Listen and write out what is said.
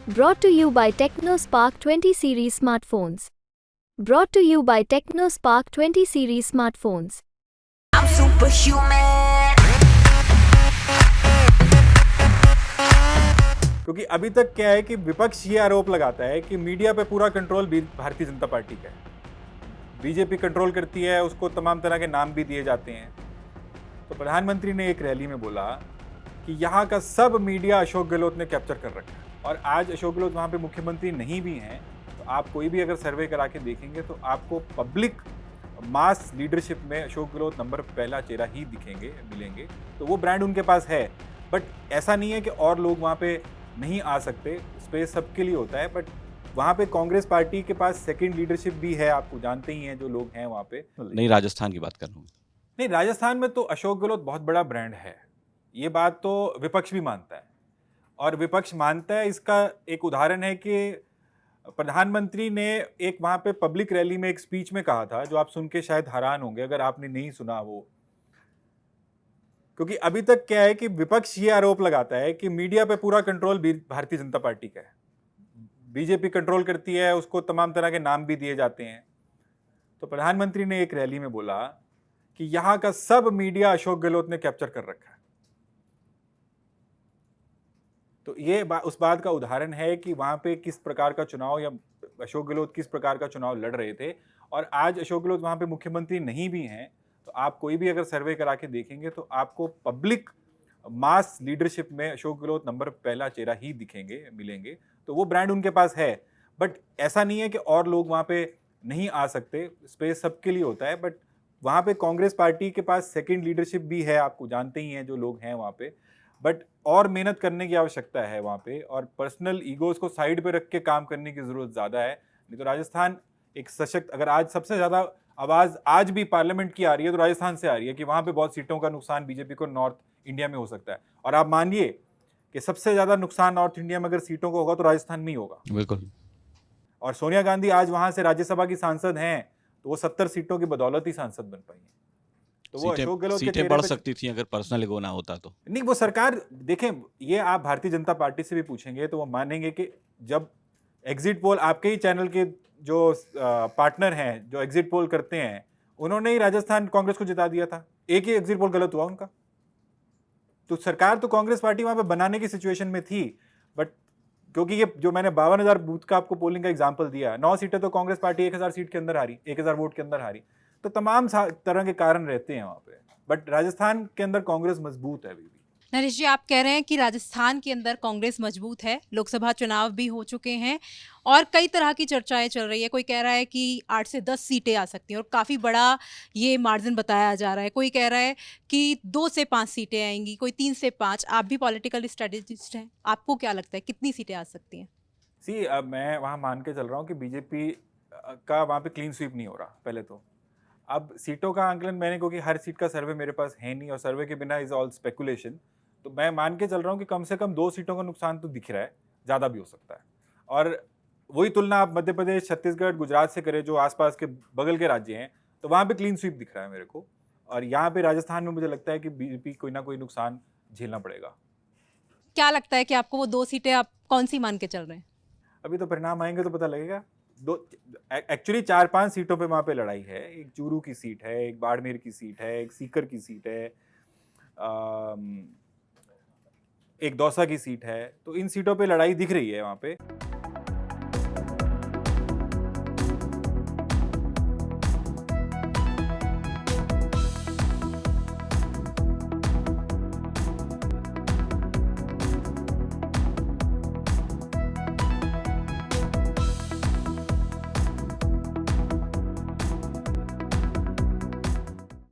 Brought to you by TechnoSpark 20 series smartphones. Brought to you by TechnoSpark 20 series smartphones. I'm superhuman. क्योंकि अभी तक क्या है कि विपक्ष ये आरोप लगाता है कि मीडिया पे पूरा कंट्रोल भारतीय जनता पार्टी का है। बीजेपी कंट्रोल करती है, उसको तमाम तरह के नाम भी दिए जाते हैं। तो प्रधानमंत्री ने एक रैली में बोला कि यहाँ का सब मीडिया अशोक गहलोत ने कैप्चर कर रखा है, और आज अशोक गहलोत वहाँ पे मुख्यमंत्री नहीं भी हैं, तो आप कोई भी अगर सर्वे करा के देखेंगे तो आपको पब्लिक मास लीडरशिप में अशोक गहलोत नंबर पहला चेहरा ही मिलेंगे। तो वो ब्रांड उनके पास है, बट ऐसा नहीं है कि और लोग वहाँ पे नहीं आ सकते। स्पेस सबके लिए होता है, बट वहाँ पे कांग्रेस पार्टी के पास सेकंड लीडरशिप भी है, आपको जानते ही हैं जो लोग हैं वहाँ पे। नहीं, राजस्थान की बात कर रहा हूँ। नहीं, राजस्थान में तो अशोक गहलोत बहुत बड़ा ब्रांड है, ये बात तो विपक्ष भी मानता है। और विपक्ष मानता है, इसका एक उदाहरण है कि प्रधानमंत्री ने एक वहाँ पे पब्लिक रैली में एक स्पीच में कहा था, जो आप सुन के शायद हैरान होंगे अगर आपने नहीं सुना वो। क्योंकि अभी तक क्या है कि विपक्ष ये आरोप लगाता है कि मीडिया पे पूरा कंट्रोल भारतीय जनता पार्टी का है। बीजेपी कंट्रोल करती है, उसको तमाम तरह के नाम भी दिए जाते हैं। तो प्रधानमंत्री ने एक रैली में बोला कि यहाँ का सब मीडिया अशोक गहलोत ने कैप्चर कर रखा है। तो ये उस बात का उदाहरण है कि वहाँ पे किस प्रकार का चुनाव, या अशोक गहलोत किस प्रकार का चुनाव लड़ रहे थे। और आज अशोक गहलोत वहाँ पे मुख्यमंत्री नहीं भी हैं, तो आप कोई भी अगर सर्वे करा के देखेंगे तो आपको पब्लिक मास लीडरशिप में अशोक गहलोत नंबर पहला चेहरा ही मिलेंगे। तो वो ब्रांड उनके पास है, बट ऐसा नहीं है कि और लोग वहाँ पे नहीं आ सकते। स्पेस सबके लिए होता है, बट वहाँ पे कांग्रेस पार्टी के पास सेकंड लीडरशिप भी है, आपको जानते ही हैं जो लोग हैं वहाँ पे। बट और मेहनत करने की आवश्यकता है वहाँ पे, और पर्सनल ईगोज को साइड पे रख के काम करने की जरूरत ज़्यादा है। नहीं तो राजस्थान एक सशक्त, अगर आज सबसे ज़्यादा आवाज़ आज भी पार्लियामेंट की आ रही है तो राजस्थान से आ रही है कि वहाँ पे बहुत सीटों का नुकसान बीजेपी को नॉर्थ इंडिया में हो सकता है। और आप मानिए कि सबसे ज़्यादा नुकसान नॉर्थ इंडिया में अगर सीटों को होगा तो राजस्थान में ही होगा। बिल्कुल। और सोनिया गांधी आज वहाँ से राज्यसभा की सांसद हैं, तो वो 70 सीटों की बदौलत ही सांसद बन पाई हैं। तो वो अशोक गहलोत के सीटें बढ़ सकती थी अगर पर्सनल ईगो ना होता तो। नहीं, वो सरकार देखें, ये आप भारतीय जनता पार्टी से भी पूछेंगे तो वो मानेंगे कि जब एग्जिट पोल, आपके ही चैनल के जो पार्टनर हैं जो एग्जिट पोल करते हैं, उन्होंने ही राजस्थान कांग्रेस को जिता दिया था। एक ही एग्जिट पोल गलत हुआ उनका। तो सरकार तो कांग्रेस पार्टी वहां पे बनाने की सिचुएशन में थी, बट क्योंकि ये जो मैंने 52,000 बूथ का आपको पोलिंग का एग्जाम्पल दिया, 9 सीटें तो कांग्रेस पार्टी 1,000 सीट के अंदर हारी, 1,000 वोट के अंदर हारी। तो तमाम तरह के कारण रहते हैं वहां पे, बट राजस्थान के अंदर कांग्रेस मजबूत है अभी भी। नरेश जी, आप कह रहे हैं कि राजस्थान के अंदर कांग्रेस मजबूत है, लोकसभा चुनाव भी हो चुके हैं और कई तरह की चर्चाएं चल रही है। कोई कह रहा है कि 8 से 10 सीटें आ सकती हैं और काफ़ी बड़ा ये मार्जिन बताया जा रहा है। कोई कह रहा है कि 2 से 5 सीटें आएंगी, कोई 3 से 5। आप भी पॉलिटिकल स्ट्रेटेजिस्ट हैं, आपको क्या लगता है कितनी सीटें आ सकती हैं? अब मैं वहाँ मान के चल रहा हूँ कि बीजेपी का वहाँ पे क्लीन स्वीप नहीं हो रहा पहले तो। अब सीटों का आंकलन मैंने, क्योंकि हर सीट का सर्वे मेरे पास है नहीं और सर्वे के बिना इज ऑल स्पेकुलेशन, तो मैं मान के चल रहा हूँ कि कम से कम 2 सीटों का नुकसान तो दिख रहा है, ज़्यादा भी हो सकता है। और वही तुलना आप मध्य प्रदेश, छत्तीसगढ़, गुजरात से करें, जो आसपास के बगल के राज्य हैं, तो वहाँ पे क्लीन स्वीप दिख रहा है मेरे को। और यहाँ पे राजस्थान में मुझे लगता है कि बीजेपी कोई ना कोई नुकसान झेलना पड़ेगा। क्या लगता है कि आपको वो 2 सीटें आप कौन सी मान के चल रहे हैं? अभी तो परिणाम आएंगे तो पता लगेगा। एक्चुअली 4-5 सीटों पे वहाँ पे लड़ाई है। एक चूरू की सीट है, एक बाड़मेर की सीट है, एक सीकर की सीट है, एक दौसा की सीट है। तो इन सीटों पे लड़ाई दिख रही है वहाँ पे।